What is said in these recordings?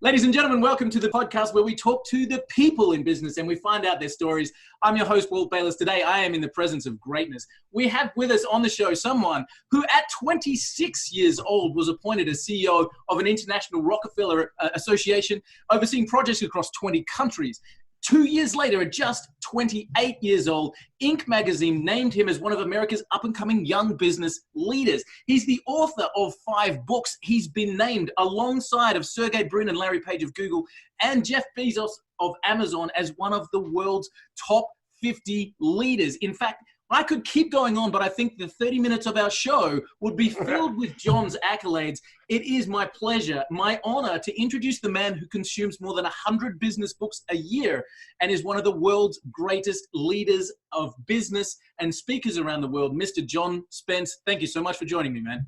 Ladies and gentlemen, welcome to the podcast where we talk to the people in business and we find out their stories. I'm your host, Walt Bayless. Today, I am in the presence of greatness. We have with us on the show someone who at 26 years old was appointed as CEO of an international Rockefeller association, overseeing projects across 20 countries. 2 years later, at just 28 years old, Inc. magazine named him as one of America's up-and-coming young business leaders. He's the author of 5 books. He's been named alongside of Sergey Brin and Larry Page of Google and Jeff Bezos of Amazon as one of the world's top 50 leaders. In fact, I could keep going on, but I think the 30 minutes of our show would be filled with John's accolades. It is my pleasure, my honor to introduce the man who consumes more than 100 business books a year and is one of the world's greatest leaders of business and speakers around the world, Mr. John Spence. Thank you so much for joining me, man.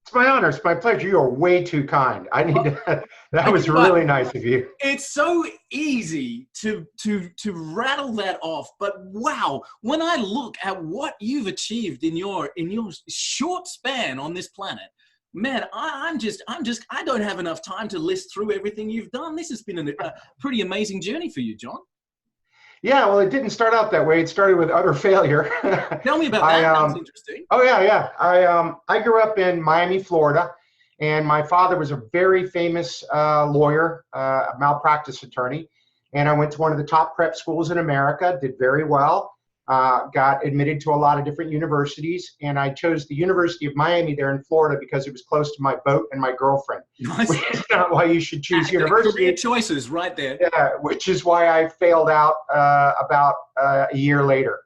It's my honor. It's my pleasure. You are way too kind. That was really nice of you. It's so easy to rattle that off, but wow, when I look at what you've achieved in your short span on this planet, man, I don't have enough time to list through everything you've done. This has been a pretty amazing journey for you, John. Yeah, well, it didn't start out that way. It started with utter failure. Tell me about that. That's interesting. Oh, yeah. I grew up in Miami, Florida, and my father was a very famous lawyer, a malpractice attorney. And I went to one of the top prep schools in America, did very well, got admitted to a lot of different universities. And I chose the University of Miami there in Florida because it was close to my boat and my girlfriend. Nice. Which is not why you should choose university. Career choices right there. Yeah, which is why I failed out about a year later.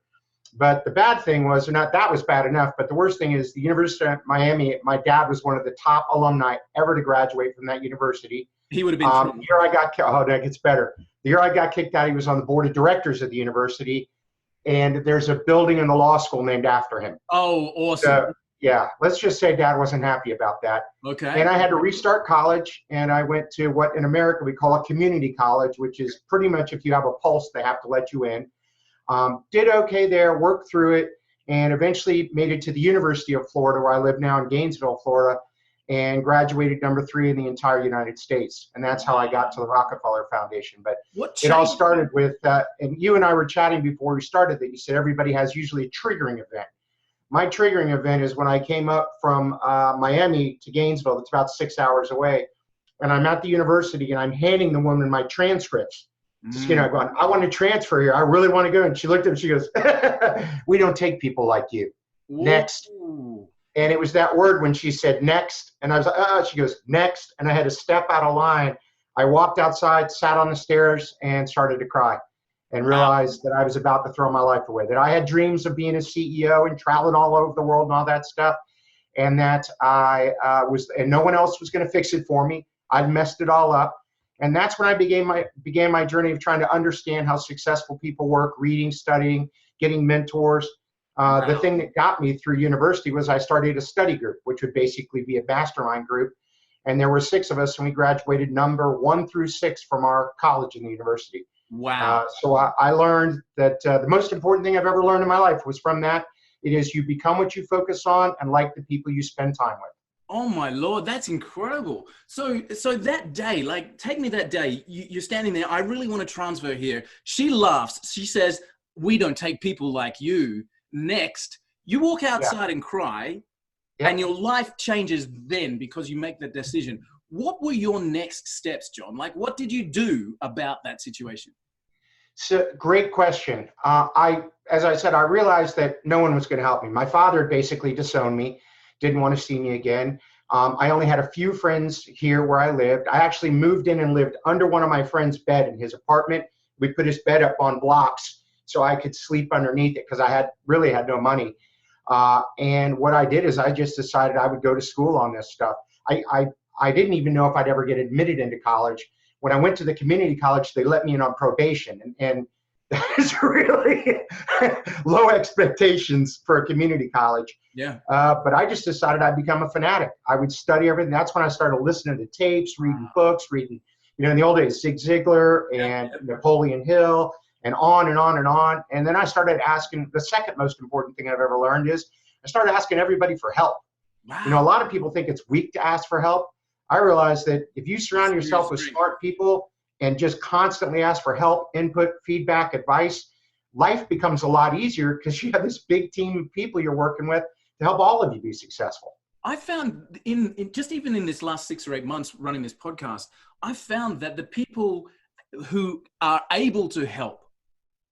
But the bad thing was, or not that was bad enough, but the worst thing is the University of Miami, my dad was one of the top alumni ever to graduate from that university. He would have been the year I got that gets better. The year I got kicked out, he was on the board of directors of the university. And there's a building in the law school named after him. Oh, awesome. So, yeah, let's just say Dad wasn't happy about that. Okay. And I had to restart college, and I went to what in America we call a community college, which is pretty much if you have a pulse, they have to let you in. Did okay there, worked through it, and eventually made it to the University of Florida, where I live now in Gainesville, Florida, and graduated number 3 in the entire United States. And that's how I got to the Rockefeller Foundation. But it all started with, and you and I were chatting before we started that you said everybody has usually a triggering event. My triggering event is when I came up from Miami to Gainesville. It's about 6 hours away. And I'm at the university and I'm handing the woman my transcripts. Just, going, I want to transfer here. I really want to go. And she looked at me, she goes, we don't take people like you. Ooh. Next. And it was that word when she said next. And I was like, she goes, next. And I had to step out of line. I walked outside, sat on the stairs, and started to cry and realized that I was about to throw my life away, that I had dreams of being a CEO and traveling all over the world and all that stuff. And that and no one else was going to fix it for me. I'd messed it all up. And that's when I began my journey of trying to understand how successful people work, reading, studying, getting mentors. The thing that got me through university was I started a study group, which would basically be a mastermind group. And there were 6 of us, and we graduated number 1 through 6 from our college and the university. Wow. So I learned that the most important thing I've ever learned in my life was from that. It is you become what you focus on and like the people you spend time with. Oh my Lord, that's incredible. So that day, like take me that day, you're standing there. I really want to transfer here. She laughs. She says, we don't take people like you. Next, you walk outside and cry, and your life changes then because you make that decision. What were your next steps, John? Like, what did you do about that situation? So, great question. As I said, I realized that no one was going to help me. My father basically disowned me, didn't want to see me again. I only had a few friends here where I lived. I actually moved in and lived under one of my friend's bed in his apartment. We put his bed up on blocks so I could sleep underneath it because I really had no money. And what I did is I just decided I would go to school on this stuff. I didn't even know if I'd ever get admitted into college. When I went to the community college, they let me in on probation. And that is really low expectations for a community college. Yeah. But I just decided I'd become a fanatic. I would study everything. That's when I started listening to tapes, reading books, reading, in the old days, Ziegler and Napoleon Hill, and on and on and on. And then I started asking, the second most important thing I've ever learned is I started asking everybody for help. Wow. A lot of people think it's weak to ask for help. I realized that if you surround yourself with smart people and just constantly ask for help, input, feedback, advice, life becomes a lot easier because you have this big team of people you're working with to help all of you be successful. I found in just even in this last 6 or 8 months running this podcast, I found that the people who are able to help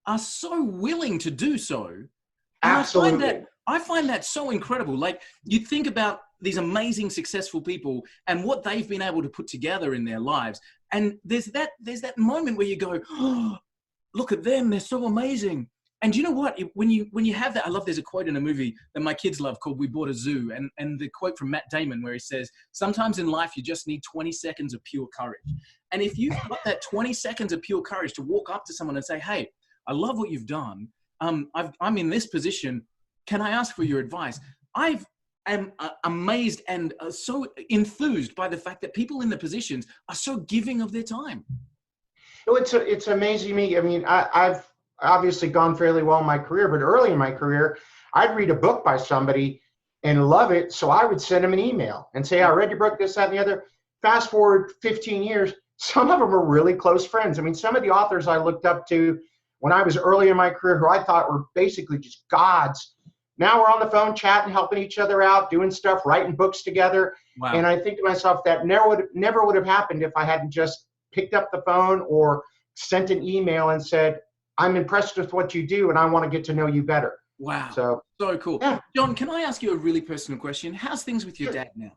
are so willing to do so. And Absolutely. I find that so incredible. Like, you think about these amazing, successful people and what they've been able to put together in their lives. And there's that moment where you go, oh, look at them. They're so amazing. And you know what? When you have that, I love, there's a quote in a movie that my kids love called We Bought a Zoo. And the quote from Matt Damon where he says, sometimes in life, you just need 20 seconds of pure courage. And if you've got that 20 seconds of pure courage to walk up to someone and say, hey, I love what you've done. I'm in this position. Can I ask for your advice? I am amazed and so enthused by the fact that people in the positions are so giving of their time. It's amazing to me. I mean, I've obviously gone fairly well in my career, but early in my career, I'd read a book by somebody and love it. So I would send them an email and say, I read your book, this, that, and the other. Fast forward 15 years, some of them are really close friends. I mean, some of the authors I looked up to when I was early in my career, who I thought were basically just gods, now we're on the phone chatting, helping each other out, doing stuff, writing books together. Wow. And I think to myself, that never would have happened if I hadn't just picked up the phone or sent an email and said, I'm impressed with what you do and I want to get to know you better. Wow. So cool. Yeah. John, can I ask you a really personal question? How's things with your dad now?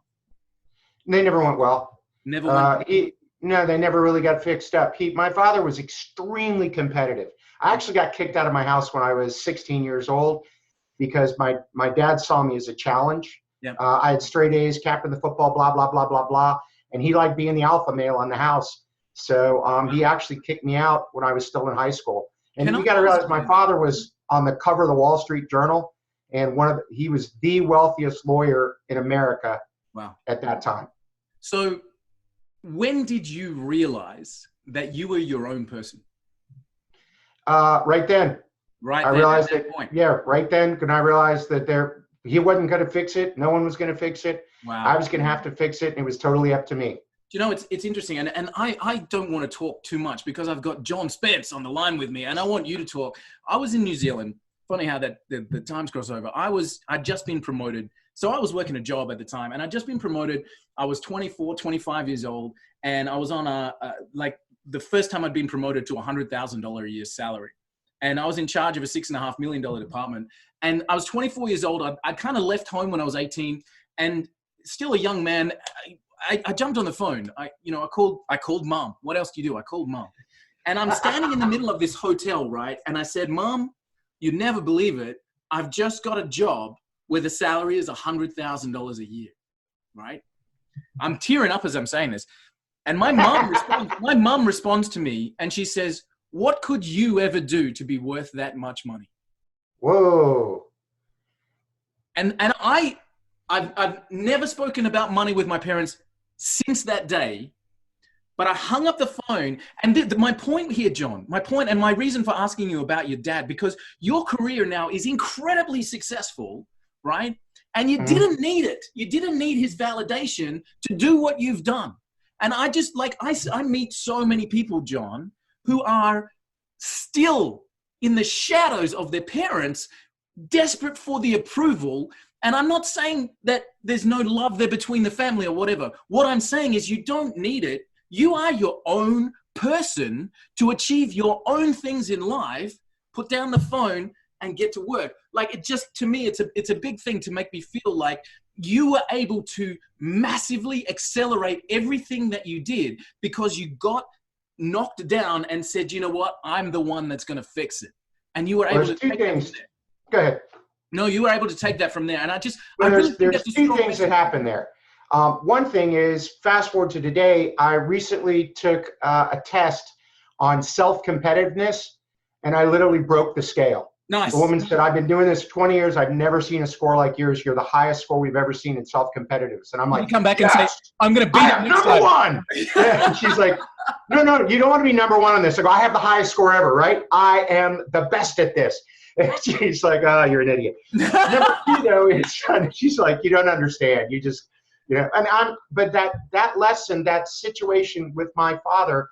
They never went well. Never went No, they never really got fixed up. My father was extremely competitive. I actually got kicked out of my house when I was 16 years old because my dad saw me as a challenge. Yep. I had straight A's, captain of the football, blah, blah, blah, blah, blah. And he liked being the alpha male in the house. So he actually kicked me out when I was still in high school. And you got to realize my father was on the cover of the Wall Street Journal, and he was the wealthiest lawyer in America. Wow. At that time. So when did you realize that you were your own person? Right then. Right. I realized that. Point. Yeah, right then. And I realized that he wasn't going to fix it. No one was going to fix it. Wow. I was going to have to fix it, and it was totally up to me. You know, it's interesting, and I don't want to talk too much because I've got John Spence on the line with me, and I want you to talk. I was in New Zealand. Funny how that the times cross over. I'd just been promoted. So I was working a job at the time, and I'd just been promoted. I was 24, 25 years old, and I was on like the first time I'd been promoted to $100,000 a year salary. And I was in charge of a $6.5 million department. And I was 24 years old. I'd kind of left home when I was 18, and still a young man. I jumped on the phone. I called mom. What else do you do? I called mom. And I'm standing in the middle of this hotel, right? And I said, Mom, you'd never believe it. I've just got a job where the salary is $100,000 a year, right? I'm tearing up as I'm saying this. And my mom responds to me and she says, what could you ever do to be worth that much money? Whoa. And I've never spoken about money with my parents since that day, but I hung up the phone. And my point here, John, my point and my reason for asking you about your dad, because your career now is incredibly successful, right? And you didn't need it. You didn't need his validation to do what you've done. And I just I meet so many people, John, who are still in the shadows of their parents, desperate for the approval. And I'm not saying that there's no love there between the family or whatever. What I'm saying is you don't need it. You are your own person to achieve your own things in life. Put down the phone and get to work. Like, it just, to me, it's a big thing to make me feel like you were able to massively accelerate everything that you did because you got knocked down and said, you know what, I'm the one that's going to fix it. And you were able to take that from there. Go ahead. No, you were able to take that from there. And there's two things that happen there. One thing is, fast forward to today, I recently took a test on self-competitiveness, and I literally broke the scale. Nice. The woman said, I've been doing this for 20 years. I've never seen a score like yours. You're the highest score we've ever seen in self-competitiveness. And I'm like, you come back and say, I'm going to beat it next number time. one. Yeah. And she's like, no, you don't want to be number one on this. I go, I have the highest score ever, right? I am the best at this. And she's like, oh, you're an idiot. Number two, though, is she's like, you don't understand. But that lesson, that situation with my father,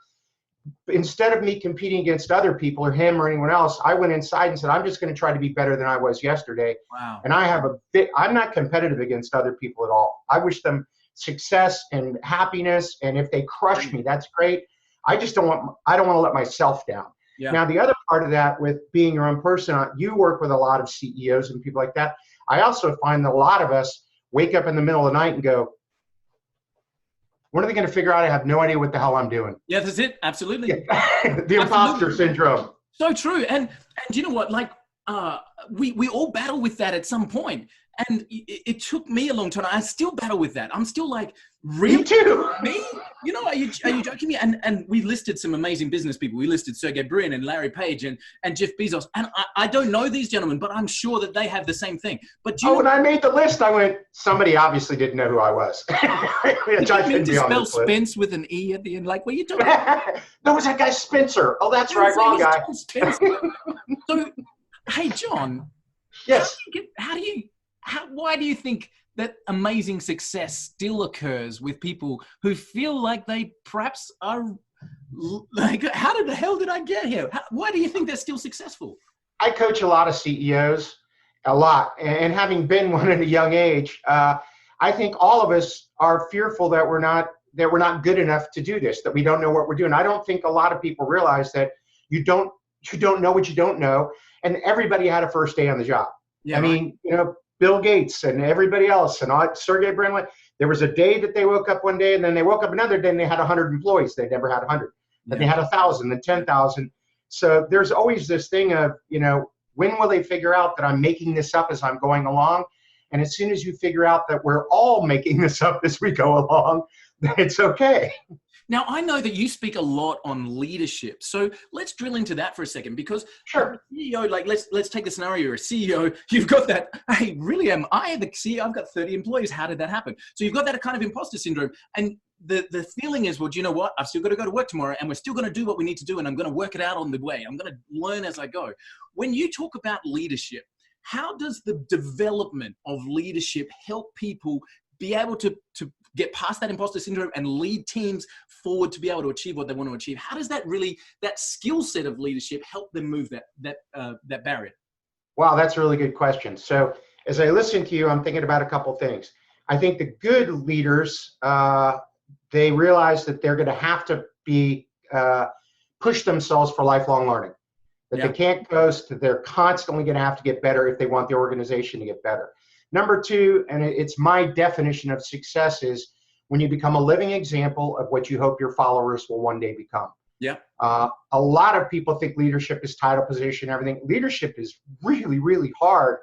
instead of me competing against other people or him or anyone else, I went inside and said, I'm just going to try to be better than I was yesterday. Wow. And I'm not competitive against other people at all. I wish them success and happiness. And if they crush me, that's great. I don't want to let myself down. Yeah. Now, the other part of that with being your own person, you work with a lot of CEOs and people like that. I also find that a lot of us wake up in the middle of the night and go, when are they going to figure out I have no idea what the hell I'm doing? Yeah, that's it. Absolutely. The imposter syndrome. So true. And you know what? Like, we all battle with that at some point. And it took me a long time. I still battle with that. I'm still like, really? Me too. Me? You know, are you joking me? And we listed some amazing business people. We listed Sergey Brin and Larry Page and Jeff Bezos. And I don't know these gentlemen, but I'm sure that they have the same thing. But when I made the list, I went, somebody obviously didn't know who I was. Did you mean to spell Spence with an E at the end? Like, what are you talking about? No, it was that guy Spencer. Oh, that's right. Wrong guy. So, hey, John. Yes. Why do you think that amazing success still occurs with people who feel like they perhaps are like, how the hell did I get here? Why do you think they're still successful? I coach a lot of CEOs, a lot. And having been one at a young age, I think all of us are fearful that we're not good enough to do this, that we don't know what we're doing. I don't think a lot of people realize that you don't know what you don't know. And everybody had a first day on the job. Yeah, I mean, Bill Gates and everybody else and Sergey Brin, there was a day that they woke up one day and then they woke up another day and they had 100 employees. They never had 100. Then they had 1,000, then 10,000. So there's always this thing of, when will they figure out that I'm making this up as I'm going along? And as soon as you figure out that we're all making this up as we go along, then it's okay. Now, I know that you speak a lot on leadership. So let's drill into that for a second, because sure. CEO, like let's take the scenario. You're a CEO, you've got that, hey, really am I the CEO? I've got 30 employees. How did that happen? So you've got that kind of imposter syndrome. And the feeling is, well, do you know what? I've still got to go to work tomorrow and we're still going to do what we need to do. And I'm going to work it out on the way. I'm going to learn as I go. When you talk about leadership, how does the development of leadership help people be able to get past that imposter syndrome and lead teams forward to be able to achieve what they want to achieve? How does that skill set of leadership help them move that barrier? Wow, that's a really good question. So as I listen to you, I'm thinking about a couple things. I think the good leaders, they realize that they're going to have to push themselves for lifelong learning. That they can't coast, that they're constantly going to have to get better if they want the organization to get better. Number two, and it's my definition of success, is when you become a living example of what you hope your followers will one day become. Yeah. A lot of people think leadership is title, position, everything. Leadership is really, really hard.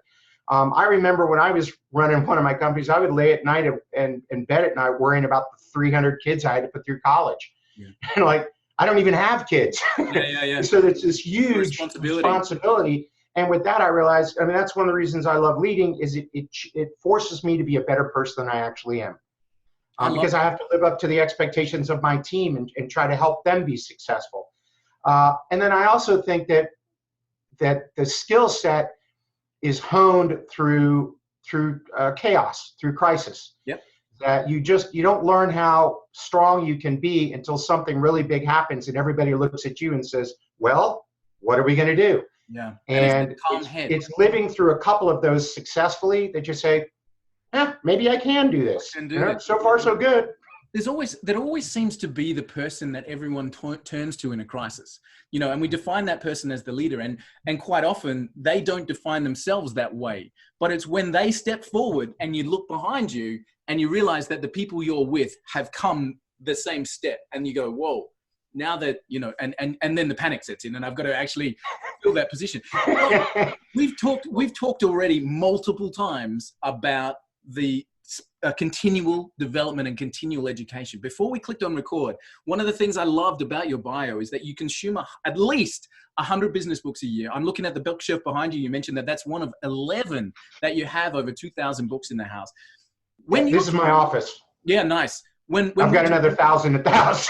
I remember when I was running one of my companies, I would lay at night and bed at night worrying about the 300 kids I had to put through college. Yeah. And like, I don't even have kids. Yeah. So it's this huge responsibility. And with that, I realized, that's one of the reasons I love leading, is it forces me to be a better person than I actually am. Because I have to live up to the expectations of my team and try to help them be successful. And then I also think that the skill set is honed through chaos, through crisis. Yep. That you don't learn how strong you can be until something really big happens and everybody looks at you and says, well, what are we going to do? Yeah. And it's living through a couple of those successfully that you say, maybe I can do this. So far, so good. There always seems to be the person that everyone turns to in a crisis, and we define that person as the leader. And quite often they don't define themselves that way, but it's when they step forward and you look behind you and you realize that the people you're with have come the same step and you go, whoa, now that, and then the panic sets in and I've got to actually fill that position. We've talked already multiple times about the continual development and continual education. Before we clicked on record, one of the things I loved about your bio is that you consume at least 100 business books a year. I'm looking at the bookshelf behind you. You mentioned that that's one of 11 that you have over 2,000 books in the house. This is my office. Yeah, nice. I've got another 1,000 at the house.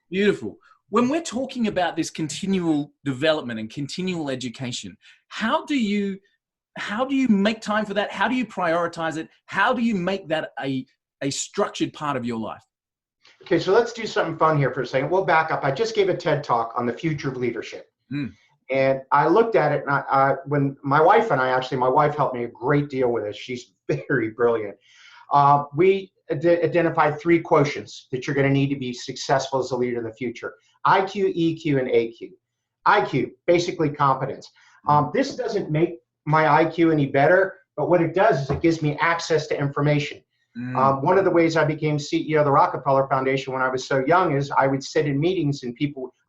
Beautiful. When we're talking about this continual development and continual education, how do you make time for that? How do you prioritize it? How do you make that a a structured part of your life? Okay, so let's do something fun here for a second. We'll back up. I just gave a TED talk on the future of leadership. And I looked at it, and when my wife and I, actually, my wife helped me a great deal with this. She's very brilliant. We identified 3 quotients that you're going to need to be successful as a leader in the future: IQ, EQ, and AQ. IQ, basically competence. This doesn't make my IQ any better, but what it does is it gives me access to information. One of the ways I became CEO of the Rockefeller Foundation when I was so young is I would sit in meetings and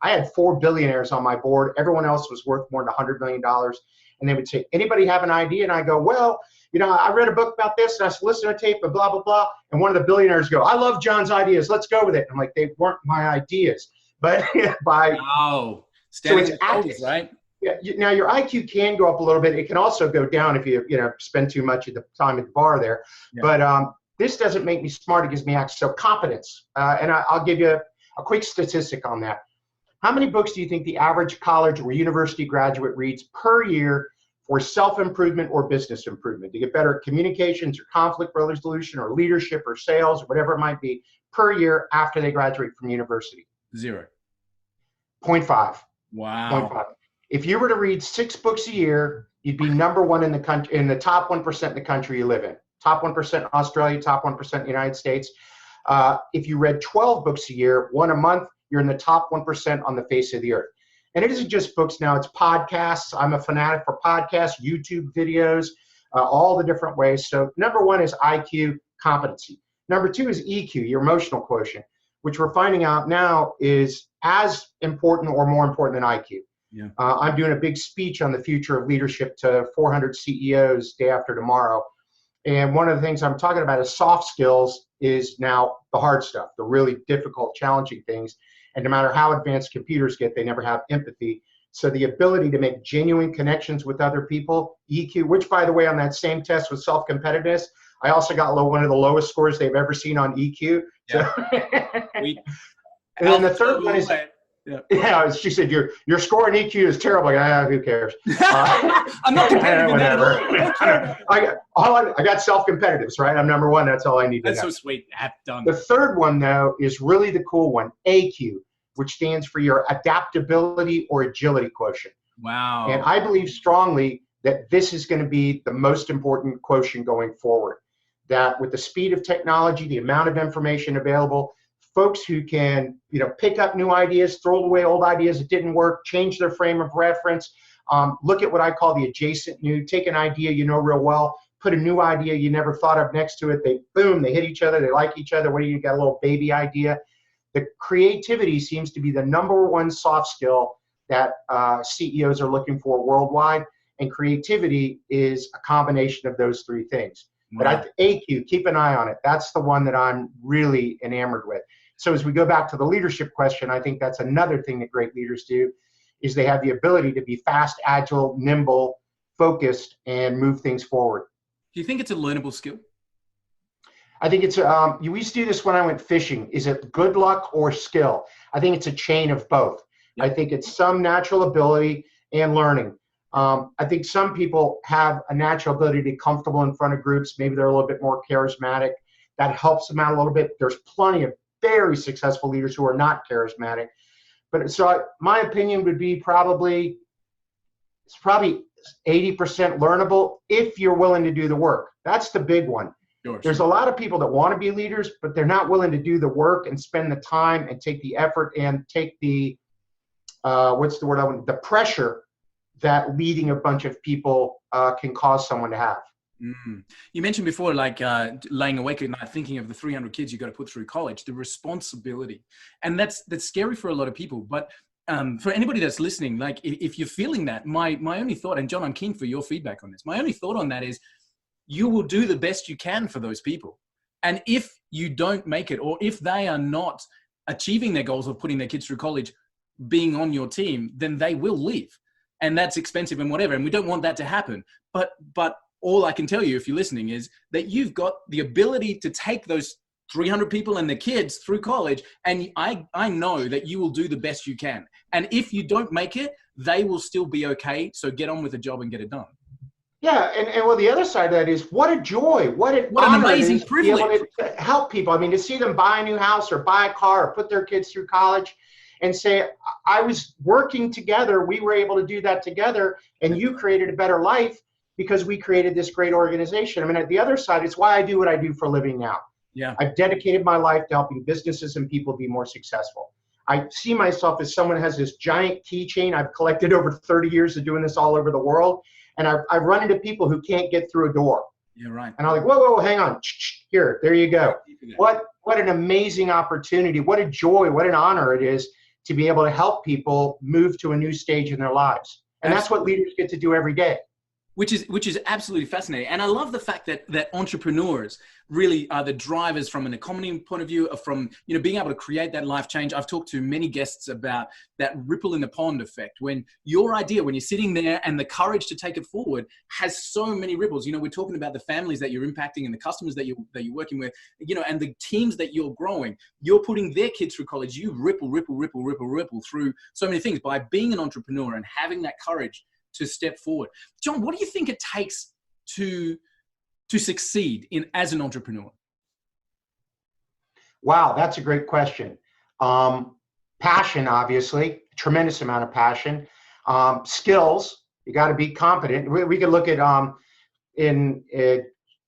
I had 4 billionaires on my board. Everyone else was worth more than $100 million. And they would say, anybody have an idea? And I go, well, I read a book about this and I listened to a tape and blah, blah, blah. And one of the billionaires go, I love John's ideas. Let's go with it. I'm like, they weren't my ideas. But Wow. So it's active, right? Yeah. Now your IQ can go up a little bit. It can also go down if you spend too much of the time at the bar there. Yeah. But this doesn't make me smart. It gives me access. So competence. And I'll give you a quick statistic on that. How many books do you think the average college or university graduate reads per year for self-improvement or business improvement, to get better at communications or conflict resolution or leadership or sales or whatever it might be per year after they graduate from university? 0. 0.5. Wow. 0.5. If you were to read 6 books a year, you'd be number 1 in the country, in the top 1% in the country you live in. Top 1% in Australia, top 1% in the United States. If you read 12 books a year, 1 a month, you're in the top 1% on the face of the earth. And it isn't just books now, it's podcasts. I'm a fanatic for podcasts, YouTube videos, all the different ways. So number 1 is IQ, competency. Number 2 is EQ, your emotional quotient, which we're finding out now is as important or more important than IQ. Yeah. I'm doing a big speech on the future of leadership to 400 CEOs day after tomorrow. And one of the things I'm talking about is soft skills is now the hard stuff, the really difficult, challenging things. And no matter how advanced computers get, they never have empathy. So the ability to make genuine connections with other people, EQ, which by the way, on that same test with self-competitiveness, I also got one of the lowest scores they've ever seen on EQ. Yeah. So and then the third one is, yeah, she said, your score in EQ is terrible. Who cares? I'm not competitive. Whatever. I got self-competitives, right? I'm number 1. That's all I need to know. That's so sweet. Done. The third one, though, is really the cool one, AQ, which stands for your adaptability or agility quotient. Wow. And I believe strongly that this is going to be the most important quotient going forward. That with the speed of technology, the amount of information available, folks who can, pick up new ideas, throw away old ideas that didn't work, change their frame of reference, look at what I call the adjacent new, take an idea real well, put a new idea you never thought of next to it, they hit each other, they like each other, you got a little baby idea. The creativity seems to be the number 1 soft skill that CEOs are looking for worldwide, and creativity is a combination of those 3 things. Wow. But AQ, keep an eye on it. That's the one that I'm really enamored with. So as we go back to the leadership question, I think that's another thing that great leaders do, is they have the ability to be fast, agile, nimble, focused, and move things forward. Do you think it's a learnable skill? I think it's, we used to do this when I went fishing. Is it good luck or skill? I think it's a chain of both. Yep. I think it's some natural ability and learning. I think some people have a natural ability to be comfortable in front of groups. Maybe they're a little bit more charismatic. That helps them out a little bit. There's plenty of very successful leaders who are not charismatic. But so my opinion would be it's probably 80% learnable if you're willing to do the work. That's the big one. Sure. There's a lot of people that want to be leaders, but they're not willing to do the work and spend the time and take the effort and take the, the pressure that leading a bunch of people can cause someone to have. Mm. You mentioned before, laying awake at night thinking of the 300 kids you got to put through college, the responsibility. And that's scary for a lot of people. But for anybody that's listening, if you're feeling that, my only thought, and John, I'm keen for your feedback on this. My only thought on that is you will do the best you can for those people. And if you don't make it, or if they are not achieving their goals of putting their kids through college, being on your team, then they will leave. And that's expensive and whatever. And we don't want that to happen. But all I can tell you, if you're listening, is that you've got the ability to take those 300 people and their kids through college. And I know that you will do the best you can. And if you don't make it, they will still be okay. So get on with the job and get it done. Yeah, and well, the other side of that is what a joy, what an What an honor it amazing is to be able privilege. to help people. I mean, to see them buy a new house or buy a car or put their kids through college and say, I was working together, we were able to do that together, and That's you right. created a better life because we created this great organization. I mean, at the other side, it's why I do what I do for a living now. Yeah. I've dedicated my life to helping businesses and people be more successful. I see myself as someone who has this giant keychain I've collected over 30 years of doing this all over the world. And I've run into people who can't get through a door. Yeah, right. And I'm like, whoa, whoa, hang on. Here, there you go. Yeah. What an amazing opportunity. What a joy, what an honor it is to be able to help people move to a new stage in their lives. And that's what Absolutely. leaders get to do every day. Which is absolutely fascinating. And I love the fact that entrepreneurs really are the drivers from an economy point of view, from, you know, being able to create that life change. I've talked to many guests about that ripple in the pond effect. When your idea, when you're sitting there and the courage to take it forward has so many ripples. You know, we're talking about the families that you're impacting and the customers that you're working with, you know, and the teams that you're growing. You're putting their kids through college. You ripple through so many things by being an entrepreneur and having that courage to step forward. John, what do you think it takes to succeed as an entrepreneur? Wow, that's a great question. Passion, obviously, tremendous amount of passion. Skills, you got to be competent. We could look at in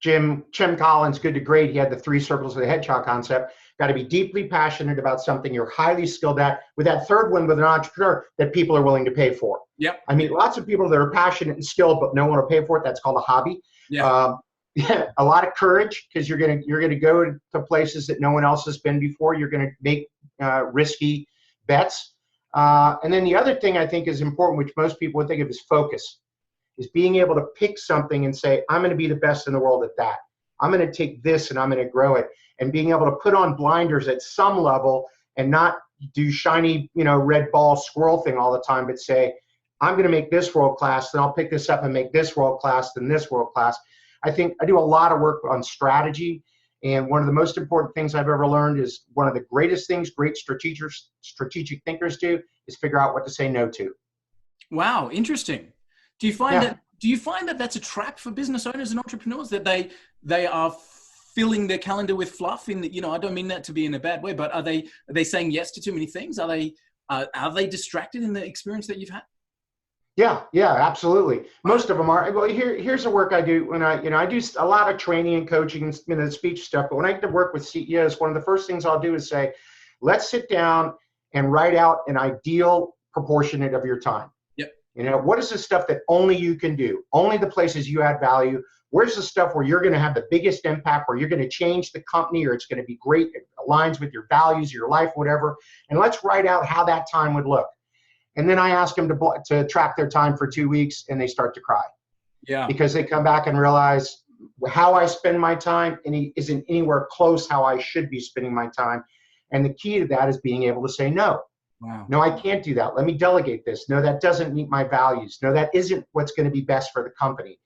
Jim Collins' Good to Great. He had the 3 circles of the hedgehog concept. Got to be deeply passionate about something you're highly skilled at. With that third one, with an entrepreneur, that people are willing to pay for. Yep. I mean, lots of people that are passionate and skilled, but no one will pay for it. That's called a hobby. Yeah. Yeah, a lot of courage, because you're gonna go to places that no one else has been before. You're gonna make risky bets. And then the other thing I think is important, which most people would think of, is focus. Is being able to pick something and say, I'm going to be the best in the world at that. I'm going to take this and I'm going to grow it. And being able to put on blinders at some level and not do shiny, you know, red ball squirrel thing all the time, but say, I'm going to make this world class, then I'll pick this up and make this world class, then this world class. I think I do a lot of work on strategy. And one of the most important things I've ever learned is one of the greatest things great strategic thinkers do is figure out what to say no to. Wow, interesting. Do you find that that's a trap for business owners and entrepreneurs, that they are filling their calendar with fluff? In the, you know, I don't mean that to be in a bad way, but are they saying yes to too many things? Are they distracted in the experience that you've had? Yeah, absolutely. Most of them are. Well, here's the work I do when I do a lot of training and coaching and, you know, the speech stuff. But when I get to work with CEOs, one of the first things I'll do is say, let's sit down and write out an ideal proportionate of your time. Yep. You know, what is the stuff that only you can do? Only the places you add value. Where's the stuff where you're going to have the biggest impact, where you're going to change the company, or it's going to be great, it aligns with your values, your life, whatever. And let's write out how that time would look. And then I ask them to track their time for 2 weeks, and they start to cry. Yeah. Because they come back and realize how I spend my time isn't anywhere close how I should be spending my time. And the key to that is being able to say no. Wow. No, I can't do that. Let me delegate this. No, that doesn't meet my values. No, that isn't what's going to be best for the company.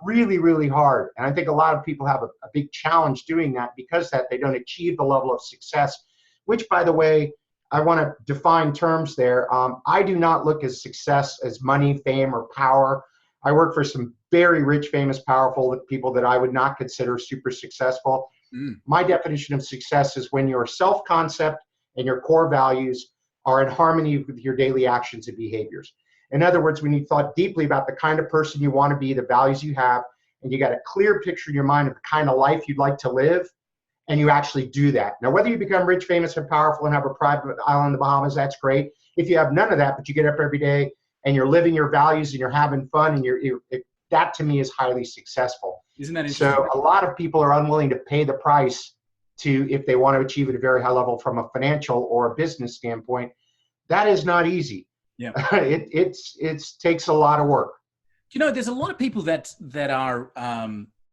Really, really hard. And I think a lot of people have a big challenge doing that, because that they don't achieve the level of success, which, by the way, I want to define terms there. I do not look at success as money, fame, or power. I work for some very rich, famous, powerful people that I would not consider super successful. My definition of success is when your self-concept and your core values are in harmony with your daily actions and behaviors. In other words, when you thought deeply about the kind of person you want to be, the values you have, and you got a clear picture in your mind of the kind of life you'd like to live, and you actually do that. Now, whether you become rich, famous, and powerful and have a private island in the Bahamas, that's great. If you have none of that, but you get up every day and you're living your values and you're having fun, and that to me is highly successful. Isn't that interesting? So a lot of people are unwilling to pay the price if they want to achieve at a very high level from a financial or a business standpoint. That is not easy. Yeah. It takes a lot of work. You know, there's a lot of people that are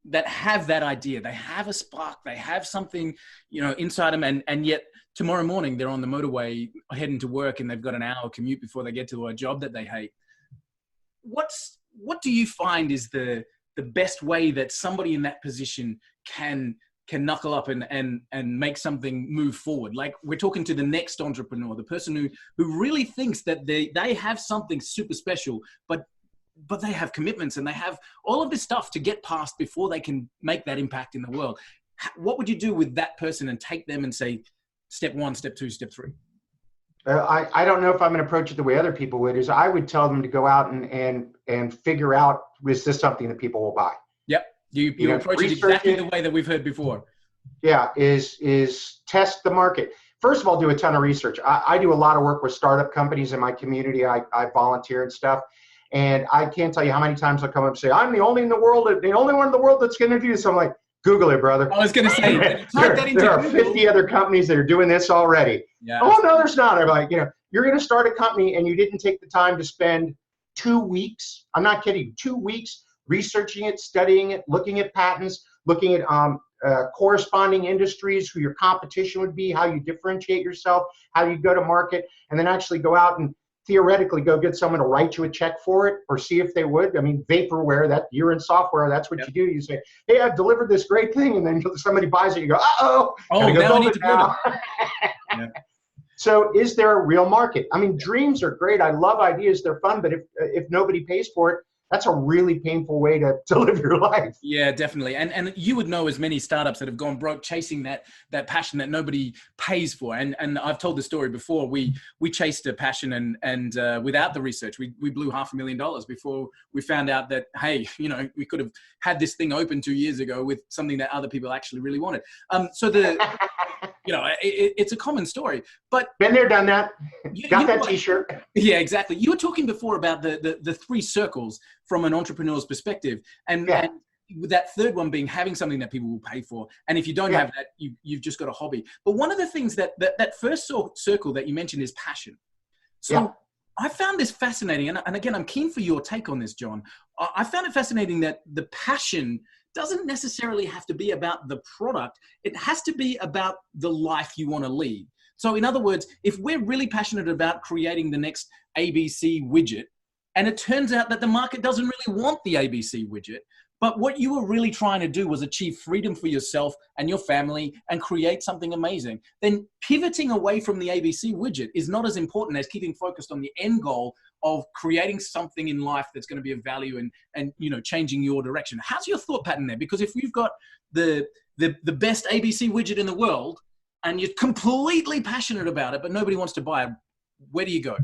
that have that idea. They have a spark. They have something, you know, inside them, and yet tomorrow morning they're on the motorway heading to work, and they've got an hour commute before they get to a job that they hate. What do you find is the best way that somebody in that position can knuckle up and make something move forward? Like, we're talking to the next entrepreneur, the person who really thinks that they have something super special, but but they have commitments and they have all of this stuff to get past before they can make that impact in the world. What would you do with that person and take them and say, step 1, step 2, step 3? I don't know if I'm going to approach it the way other people would. Is I would tell them to go out and figure out, is this something that people will buy? Yep. You approach it exactly the way that we've heard before. Yeah, is test the market. First of all, do a ton of research. I do a lot of work with startup companies in my community. I volunteer and stuff. And I can't tell you how many times I'll come up and say, I'm the only one in the world that's going to do this. I'm like, Google it, brother. I was going to say, there are 50 other companies that are doing this already. Yeah. Oh, no, there's not. I'm like, you're going to start a company and you didn't take the time to spend 2 weeks. I'm not kidding. 2 weeks researching it, studying it, looking at patents, looking at corresponding industries, who your competition would be, how you differentiate yourself, how you go to market, and then actually go out and theoretically go get someone to write you a check for it or see if they would. I mean, vaporware, that you're in software, that's what you do. You say, hey, I've delivered this great thing, and then somebody buys it, you go, uh-oh. Oh, now I need to build it. Yeah. So is there a real market? I mean, dreams are great. I love ideas. They're fun. But if nobody pays for it, that's a really painful way to live your life. Yeah, definitely. And you would know as many startups that have gone broke chasing that passion that nobody pays for. And I've told the story before. We chased a passion and without the research, we blew $500,000 before we found out that, hey, we could have had this thing open 2 years ago with something that other people actually really wanted. It's a common story, but been there, done that. Got that T-shirt. Yeah, exactly. You were talking before about the 3 circles from an entrepreneur's perspective, and with that third one being having something that people will pay for. And if you don't have that, you've just got a hobby. But one of the things that first circle that you mentioned is passion. So I found this fascinating, and again, I'm keen for your take on this, John. I found it fascinating that the passion doesn't necessarily have to be about the product. It has to be about the life you want to lead. So in other words, if we're really passionate about creating the next ABC widget, and it turns out that the market doesn't really want the ABC widget, but what you were really trying to do was achieve freedom for yourself and your family and create something amazing, then pivoting away from the ABC widget is not as important as keeping focused on the end goal of creating something in life that's going to be of value and changing your direction. How's your thought pattern there? Because if we've got the best ABC widget in the world and you're completely passionate about it, but nobody wants to buy it, where do you go?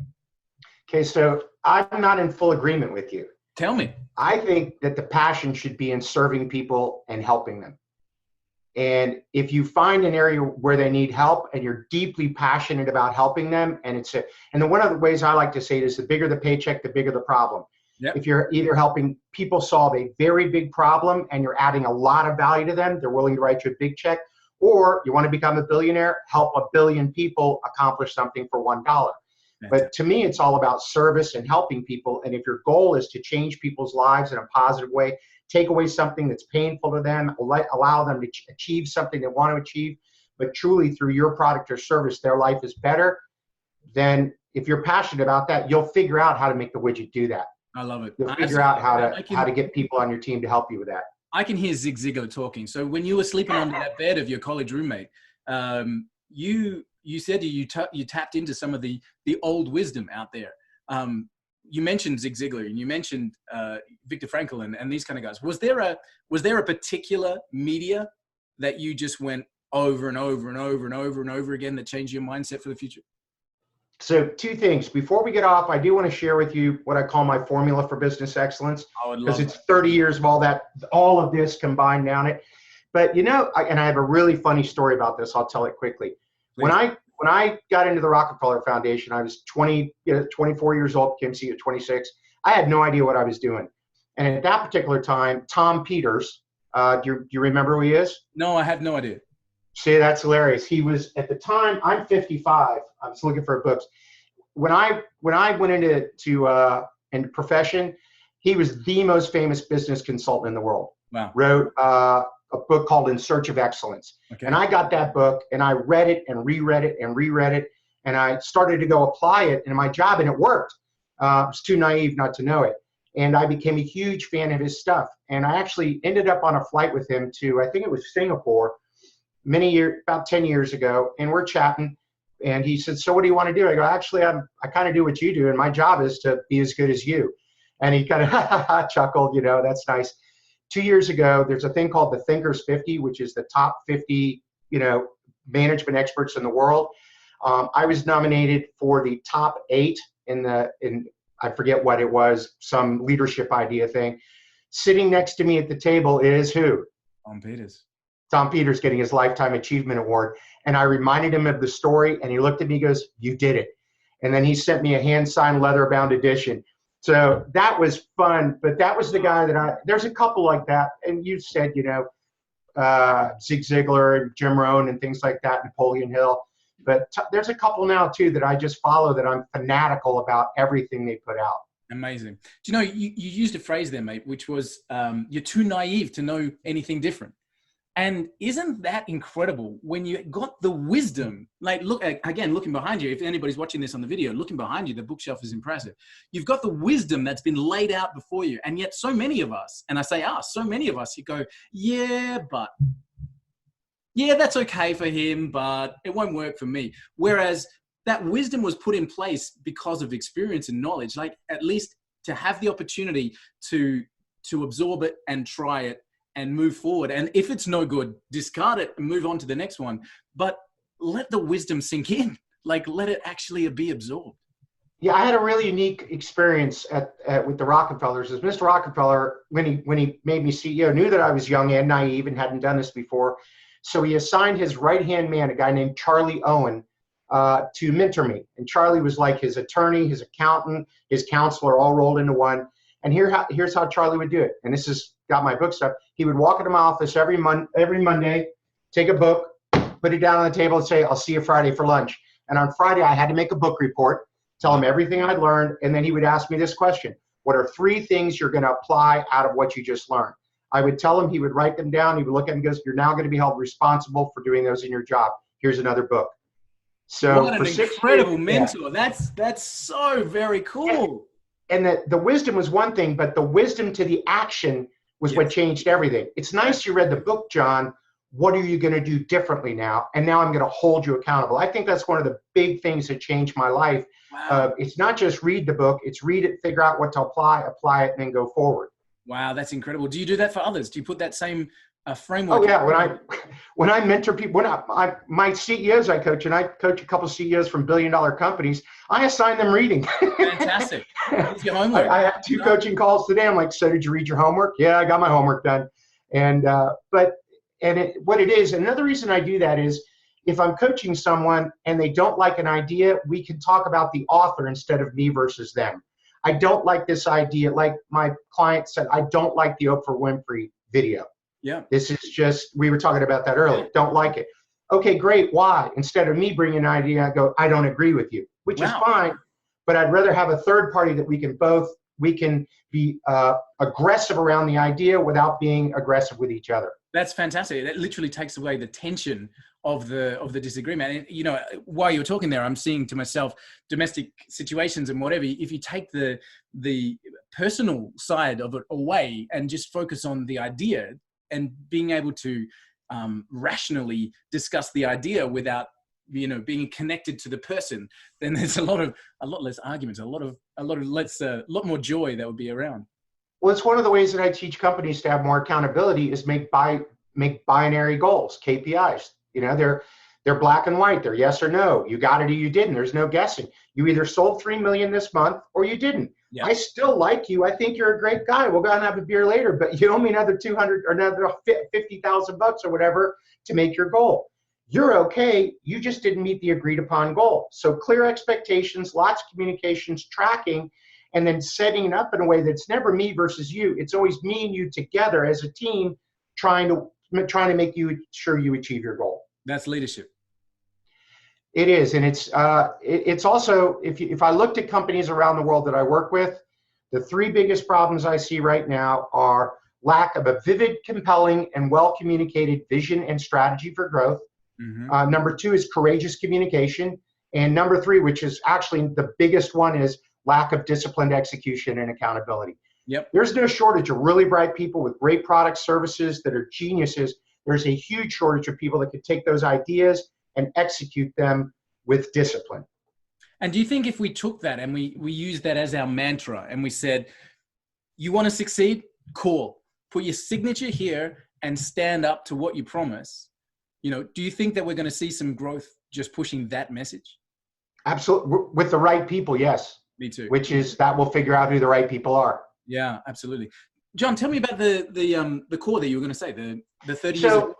Okay, so I'm not in full agreement with you. Tell me. I think that the passion should be in serving people and helping them. And if you find an area where they need help and you're deeply passionate about helping them, and then one of the ways I like to say it is, the bigger the paycheck, the bigger the problem. Yep. If you're either helping people solve a very big problem and you're adding a lot of value to them, they're willing to write you a big check, or you want to become a billionaire, help a billion people accomplish something for $1. But to me, it's all about service and helping people. And if your goal is to change people's lives in a positive way, take away something that's painful to them, allow them to achieve something they want to achieve, but truly through your product or service, their life is better, then if you're passionate about that, you'll figure out how to make the widget do that. I love it. You'll figure out how to get people on your team to help you with that. I can hear Zig Ziglar talking. So when you were sleeping under that bed of your college roommate, you said you tapped into some of the old wisdom out there. You mentioned Zig Ziglar and you mentioned Viktor Frankl and these kind of guys. Was there a particular media that you just went over and over and over and over and over again that changed your mindset for the future? So 2 things. Before we get off, I do want to share with you what I call my formula for business excellence, because it's 30 years of all of this combined down it. But and I have a really funny story about this. I'll tell it quickly. Please. When I got into the Rockefeller Foundation, I was 24 years old, became CEO at 26. I had no idea what I was doing. And at that particular time, Tom Peters, do you remember who he is? No, I have no idea. See, that's hilarious. He was, at the time, I'm 55. I'm just looking for books. When I went into profession, he was the most famous business consultant in the world. Wow. Wrote a book called In Search of Excellence. Okay. And I got that book and I read it and reread it and reread it. And I started to go apply it in my job, and it worked. I was too naive not to know it. And I became a huge fan of his stuff. And I actually ended up on a flight with him to, I think it was Singapore, about 10 years ago. And we're chatting. And he said, so what do you want to do? I go, actually, I kind of do what you do. And my job is to be as good as you. And he kind of chuckled, that's nice. 2 years ago, there's a thing called the Thinkers 50, which is the top 50, management experts in the world. I was nominated for the top 8 in I forget what it was, some leadership idea thing. Sitting next to me at the table is who? Tom Peters. Tom Peters getting his Lifetime Achievement Award. And I reminded him of the story, and he looked at me and goes, "You did it." And then he sent me a hand-signed leather-bound edition. So that was fun, but that was the guy there's a couple like that. And you said, Ziegler and Jim Rohn and things like that, Napoleon Hill. But there's a couple now too that I just follow that I'm fanatical about everything they put out. Amazing. Do you know, you used a phrase there, mate, which was, you're too naive to know anything different. And isn't that incredible when you got the wisdom? Like, look, again, looking behind you, if anybody's watching this on the video, looking behind you, the bookshelf is impressive. You've got the wisdom that's been laid out before you. And yet so many of us, and I say us, so many of us, you go, yeah, that's okay for him, but it won't work for me. Whereas that wisdom was put in place because of experience and knowledge, like at least to have the opportunity to absorb it and try it and move forward. And if it's no good, discard it and move on to the next one. But let the wisdom sink in, like let it actually be absorbed. Yeah, I had a really unique experience with the Rockefellers. As Mr. Rockefeller, when he made me CEO, knew that I was young and naive and hadn't done this before. So he assigned his right-hand man, a guy named Charlie Owen, to mentor me. And Charlie was like his attorney, his accountant, his counselor, all rolled into one. And here's how Charlie would do it. And this has got my book stuff. He would walk into my office every Monday, take a book, put it down on the table and say, "I'll see you Friday for lunch." And on Friday, I had to make a book report, tell him everything I'd learned. And then he would ask me this question: what are 3 things you're going to apply out of what you just learned? I would tell him, he would write them down. He would look at them and goes, "You're now going to be held responsible for doing those in your job. Here's another book." So what an incredible mentor. Yeah. That's so very cool. And the wisdom was one thing, but the wisdom to the action was what changed everything. It's nice you read the book, John. What are you going to do differently now? And now I'm going to hold you accountable. I think that's one of the big things that changed my life. Wow. It's not just read the book. It's read it, figure out what to apply it, and then go forward. Wow, that's incredible. Do you do that for others? Do you put that same framework? Oh yeah, when I mentor people, my CEOs I coach, and I coach a couple of CEOs from billion-dollar companies, I assign them reading. Fantastic. What's your homework? I have 2 coaching calls today. I'm like, "So did you read your homework?" "Yeah, I got my homework done." And what it is, another reason I do that is if I'm coaching someone and they don't like an idea, we can talk about the author instead of me versus them. I don't like this idea. Like my client said, I don't like the Oprah Winfrey video. Yeah. This is just, we were talking about that earlier. Don't like it. Okay, great. Why? Instead of me bringing an idea, I go, "I don't agree with you," which is fine, but I'd rather have a third party that we can be aggressive around the idea without being aggressive with each other. That's fantastic. That literally takes away the tension of the disagreement. And, while you're talking there, I'm seeing to myself domestic situations and whatever. If you take the personal side of it away and just focus on the idea and being able to rationally discuss the idea without being connected to the person, then there's a lot less arguments, a lot more joy that would be around. Well, it's one of the ways that I teach companies to have more accountability is make binary goals, KPIs. They're black and white. They're yes or no. You got it or you didn't. There's no guessing. You either sold 3 million this month or you didn't. Yeah. I still like you. I think you're a great guy. We'll go and have a beer later, but you owe me another 200 or another 50,000 bucks or whatever to make your goal. You're okay. You just didn't meet the agreed upon goal. So clear expectations, lots of communications, tracking, and then setting it up in a way that's never me versus you. It's always me and you together as a team trying to make sure you achieve your goal. That's leadership. It is, and it's also, if I looked at companies around the world that I work with, the 3 biggest problems I see right now are lack of a vivid, compelling, and well-communicated vision and strategy for growth. Mm-hmm. Number 2 is courageous communication. And number 3, which is actually the biggest one, is lack of disciplined execution and accountability. Yep. There's no shortage of really bright people with great products, services that are geniuses. There's a huge shortage of people that could take those ideas and execute them with discipline. And do you think if we took that and we used that as our mantra and we said, You want to succeed? Cool. Put your signature here and stand up to what you promise. You know, do you think that we're going to see some growth just pushing that message? Absolutely. With the right people, yes. Me too. Which is that we'll figure out who the right people are. Yeah, absolutely. John, tell me about the core that you were going to say, the 30 years. So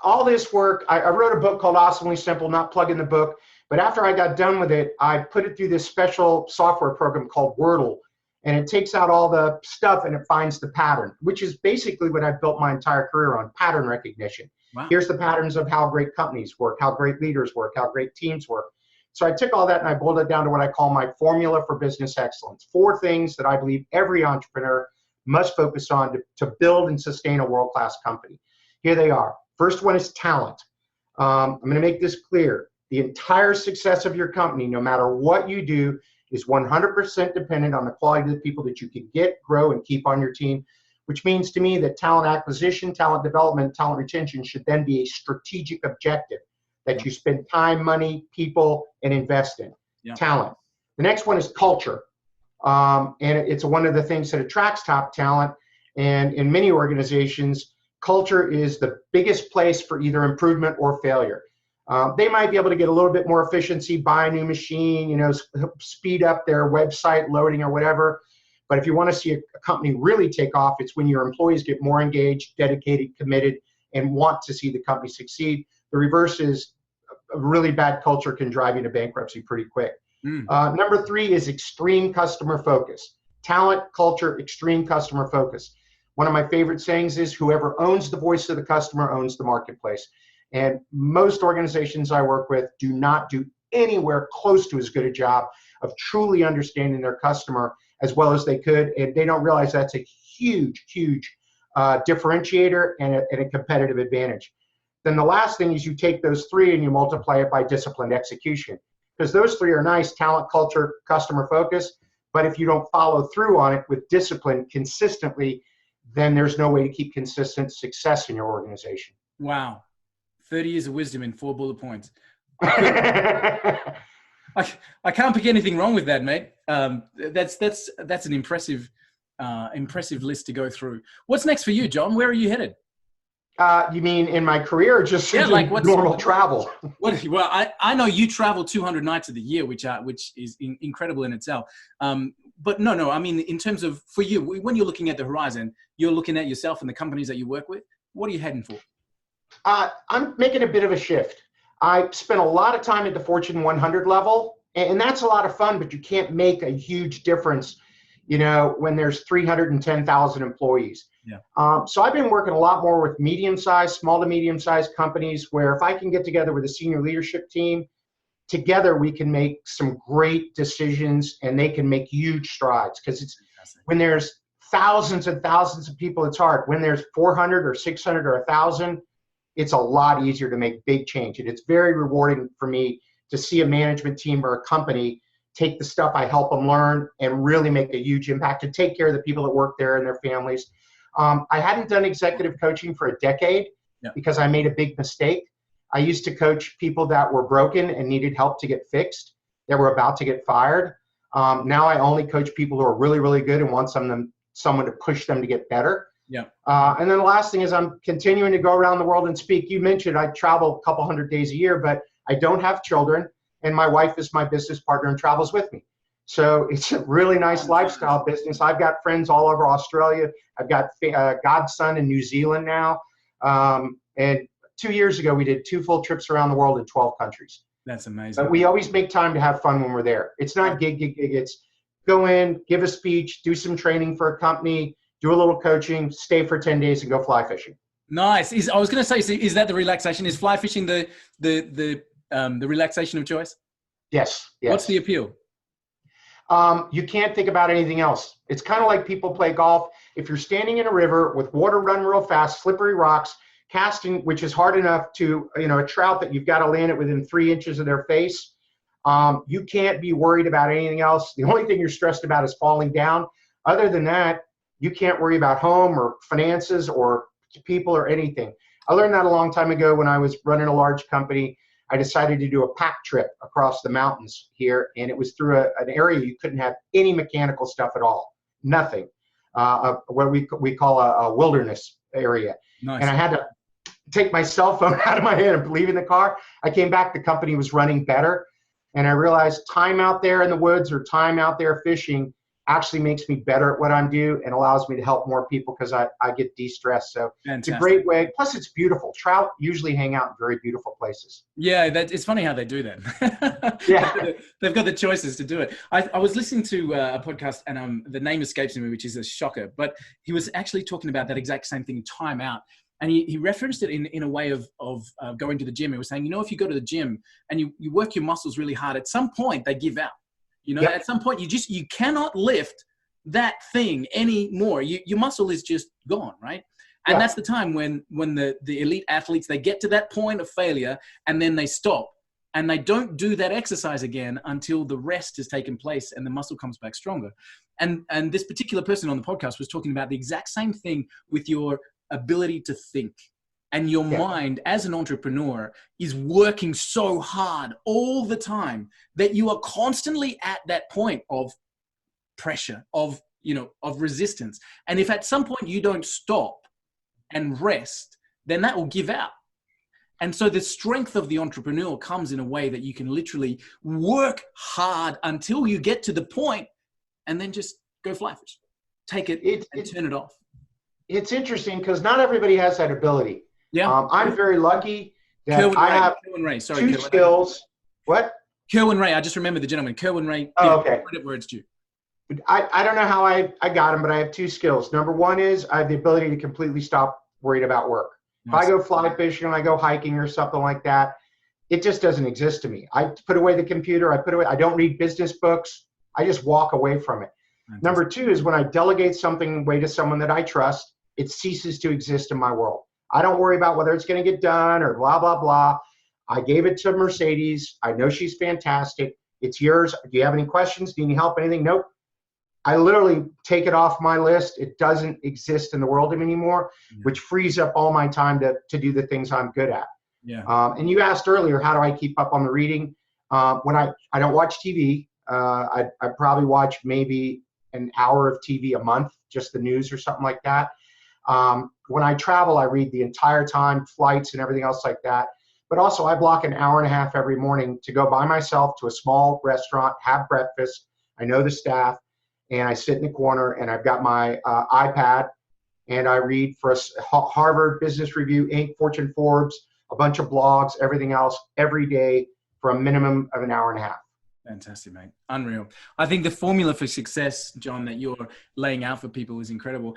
all this work, I wrote a book called Awesomely Simple, not plugging the book, but after I got done with it, I put it through this special software program called Wordle, and it takes out all the stuff and it finds the pattern, which is basically what I've built my entire career on, pattern recognition. Wow. Here's the patterns of how great companies work, how great leaders work, how great teams work. So I took all that and I boiled it down to what I call my formula for business excellence. 4 things that I believe every entrepreneur must focus on to build and sustain a world-class company. Here they are. First one is talent. I'm going to make this clear. The entire success of your company, no matter what you do, is 100% dependent on the quality of the people that you can get, grow, and keep on your team, which means to me that talent acquisition, talent development, talent retention should then be a strategic objective that you spend time, money, people, and invest in. Yeah. Talent. The next one is culture. And it's one of the things that attracts top talent. And in many organizations, culture is the biggest place for either improvement or failure. They might be able to get a little bit more efficiency, buy a new machine, you know, speed up their website loading or whatever. But if you want to see a company really take off, it's when your employees get more engaged, dedicated, committed, and want to see the company succeed. The reverse is a really bad culture can drive you to bankruptcy pretty quick. Number 3 is extreme customer focus. Talent, culture, extreme customer focus. One of my favorite sayings is whoever owns the voice of the customer owns the marketplace. And most organizations I work with do not do anywhere close to as good a job of truly understanding their customer as well as they could. And they don't realize that's a huge, huge differentiator and a competitive advantage. Then the last thing is you take those 3 and you multiply it by disciplined execution. Because those 3 are nice: talent, culture, customer focus. But if you don't follow through on it with discipline consistently, then there's no way to keep consistent success in your organization. Wow. 30 years of wisdom in 4 bullet points. I can't pick anything wrong with that, mate. That's an impressive list to go through. What's next for you, John? Where are you headed? You mean in my career, or just normal travel? Well, I know you travel 200 nights of the year, which is incredible in itself. But no, I mean, in terms of, for you, when you're looking at the horizon, you're looking at yourself and the companies that you work with. What are you heading for? I'm making a bit of a shift. I spent a lot of time at the Fortune 100 level, and that's a lot of fun, but you can't make a huge difference, you know, when there's 310,000 employees. Yeah. So I've been working a lot more with medium-sized, small to medium-sized companies where if I can get together with a senior leadership team, together we can make some great decisions and they can make huge strides. Because it's when there's thousands and thousands of people, it's hard. When there's 400 or 600 or 1,000, it's a lot easier to make big change. And it's very rewarding for me to see a management team or a company take the stuff I help them learn and really make a huge impact to take care of the people that work there and their families. I hadn't done executive coaching for a decade because I made a big mistake. I used to coach people that were broken and needed help to get fixed, that were about to get fired. Now I only coach people who are really, really good and want someone to push them to get better. Yeah. And then the last thing is I'm continuing to go around the world and speak. You mentioned I travel a couple hundred days a year, but I don't have children, and my wife is my business partner and travels with me. So it's a really nice lifestyle business. I've got friends all over Australia. I've got godson in New Zealand now. And 2 years ago, we did 2 full trips around the world in 12 countries. That's amazing. But we always make time to have fun when we're there. It's not gig. It's go in, give a speech, do some training for a company, do a little coaching, stay for 10 days and go fly fishing. Nice. I was going to say, is that the relaxation? Is fly fishing the relaxation of choice? Yes. What's the appeal? You can't think about anything else. It's kind of like people play golf. If you're standing in a river with water running real fast, slippery rocks, casting, which is hard enough to, a trout that you've got to land it within 3 inches of their face, you can't be worried about anything else. The only thing you're stressed about is falling down. Other than that, you can't worry about home or finances or people or anything. I learned that a long time ago when I was running a large company. I decided to do a pack trip across the mountains here, and it was through an area you couldn't have any mechanical stuff at all, nothing. what we call a wilderness area. Nice. And I had to take my cell phone out of my hand and leave in the car. I came back, the company was running better. And I realized time out there in the woods or time out there fishing actually makes me better at what I'm doing and allows me to help more people because I get de-stressed. So Fantastic. It's a great way. Plus it's beautiful. Trout usually hang out in very beautiful places. Yeah, it's funny how they do that. Yeah. They've got the choices to do it. I was listening to a podcast and the name escapes me, which is a shocker, but he was actually talking about that exact same thing, time out. And he referenced it in a way of going to the gym. He was saying, if you go to the gym and you work your muscles really hard, at some point they give out. Yep. At some point you cannot lift that thing anymore. Your muscle is just gone, right? And that's the time when the elite athletes, they get to that point of failure and then they stop and they don't do that exercise again until the rest has taken place and the muscle comes back stronger. And this particular person on the podcast was talking about the exact same thing with your ability to think. And your mind as an entrepreneur is working so hard all the time that you are constantly at that point of pressure, of resistance. And if at some point you don't stop and rest, then that will give out. And so the strength of the entrepreneur comes in a way that you can literally work hard until you get to the point and then just go fly fish. Take it and turn it off. It's interesting because not everybody has that ability. Yeah. I'm very lucky that I have two skills. What? Kerwin Ray. I just remember the gentleman. Kerwin Ray. Oh, okay. Credit where it's due. I don't know how I got him, but I have two skills. Number one is I have the ability to completely stop worried about work. Nice. If I go fly fishing and I go hiking or something like that, it just doesn't exist to me. I put away the computer. I don't read business books. I just walk away from it. Fantastic. Number two is when I delegate something away to someone that I trust, it ceases to exist in my world. I don't worry about whether it's going to get done or blah, blah, blah. I gave it to Mercedes. I know she's fantastic. It's yours. Do you have any questions? Do you need help? Anything? Nope. I literally take it off my list. It doesn't exist in the world anymore, which frees up all my time to do the things I'm good at. Yeah. And you asked earlier, how do I keep up on the reading? When I don't watch TV, I probably watch maybe an hour of TV a month, just the news or something like that. When I travel, I read the entire time, flights and everything else like that. But also I block an hour and a half every morning to go by myself to a small restaurant, have breakfast. I know the staff and I sit in the corner and I've got my iPad and I read for Harvard Business Review, Inc., Fortune, Forbes, a bunch of blogs, everything else every day for a minimum of an hour and a half. Fantastic, mate. Unreal. I think the formula for success, John, that you're laying out for people is incredible.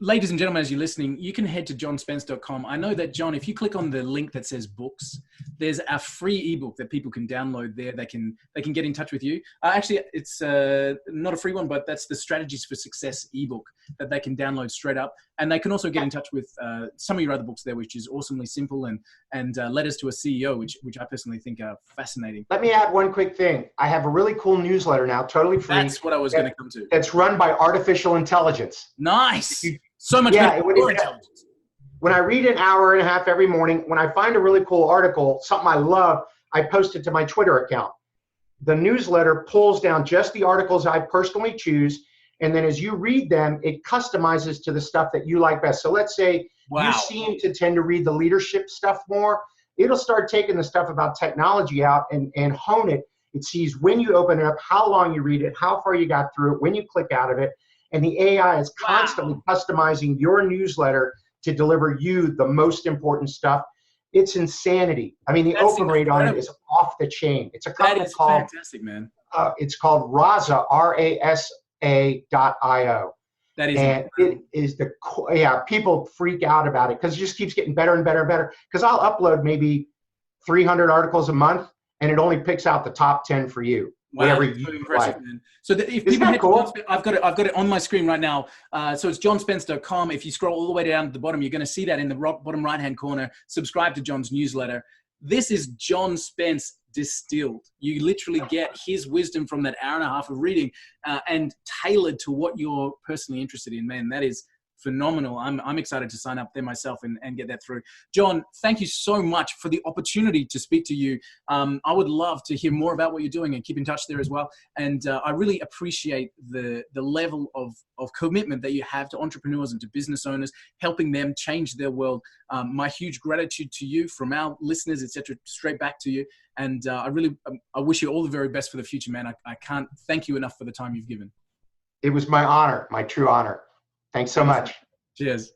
Ladies and gentlemen, as you're listening, you can head to johnspence.com. I know that, John, if you click on the link that says books, there's a free ebook that people can download there. They can get in touch with you. Actually, it's not a free one, but that's the Strategies for Success ebook that they can download straight up. And they can also get in touch with some of your other books there, which is Awesomely Simple and Letters to a CEO, which I personally think are fascinating. Let me add one quick thing. I have a really cool newsletter now, totally free. That's what I was going to come to. It's run by artificial intelligence. Nice. So much more intelligence. When I read an hour and a half every morning, when I find a really cool article, something I love, I post it to my Twitter account. The newsletter pulls down just the articles I personally choose, and then as you read them, it customizes to the stuff that you like best. So let's say you seem to tend to read the leadership stuff more. It'll start taking the stuff about technology out and hone it. It sees when you open it up, how long you read it, how far you got through it, when you click out of it. And the AI is constantly customizing your newsletter to deliver you the most important stuff. It's insanity. I mean, the open rate on it is off the chain. It's a company called fantastic, man. It's called Rasa, RASA.io. That is, and it is people freak out about it because it just keeps getting better and better and better. Because I'll upload maybe 300 articles a month, and it only picks out the top 10 for you. Wow, whatever that's you so impressive, like. Man. So if Isn't people that cool? I've got it on my screen right now. So it's johnspence.com. If you scroll all the way down to the bottom, you're going to see that in the bottom right-hand corner. Subscribe to John's newsletter. This is John Spence distilled. You literally get his wisdom from that hour and a half of reading and tailored to what you're personally interested in. Man, that is phenomenal. I'm excited to sign up there myself and get that through. John, thank you so much for the opportunity to speak to you. I would love to hear more about what you're doing and keep in touch there as well. And I really appreciate the level of commitment that you have to entrepreneurs and to business owners, helping them change their world. My huge gratitude to you from our listeners, etc., straight back to you. And I wish you all the very best for the future, man. I can't thank you enough for the time you've given. It was my honor, my true honor. Thanks so much. Cheers.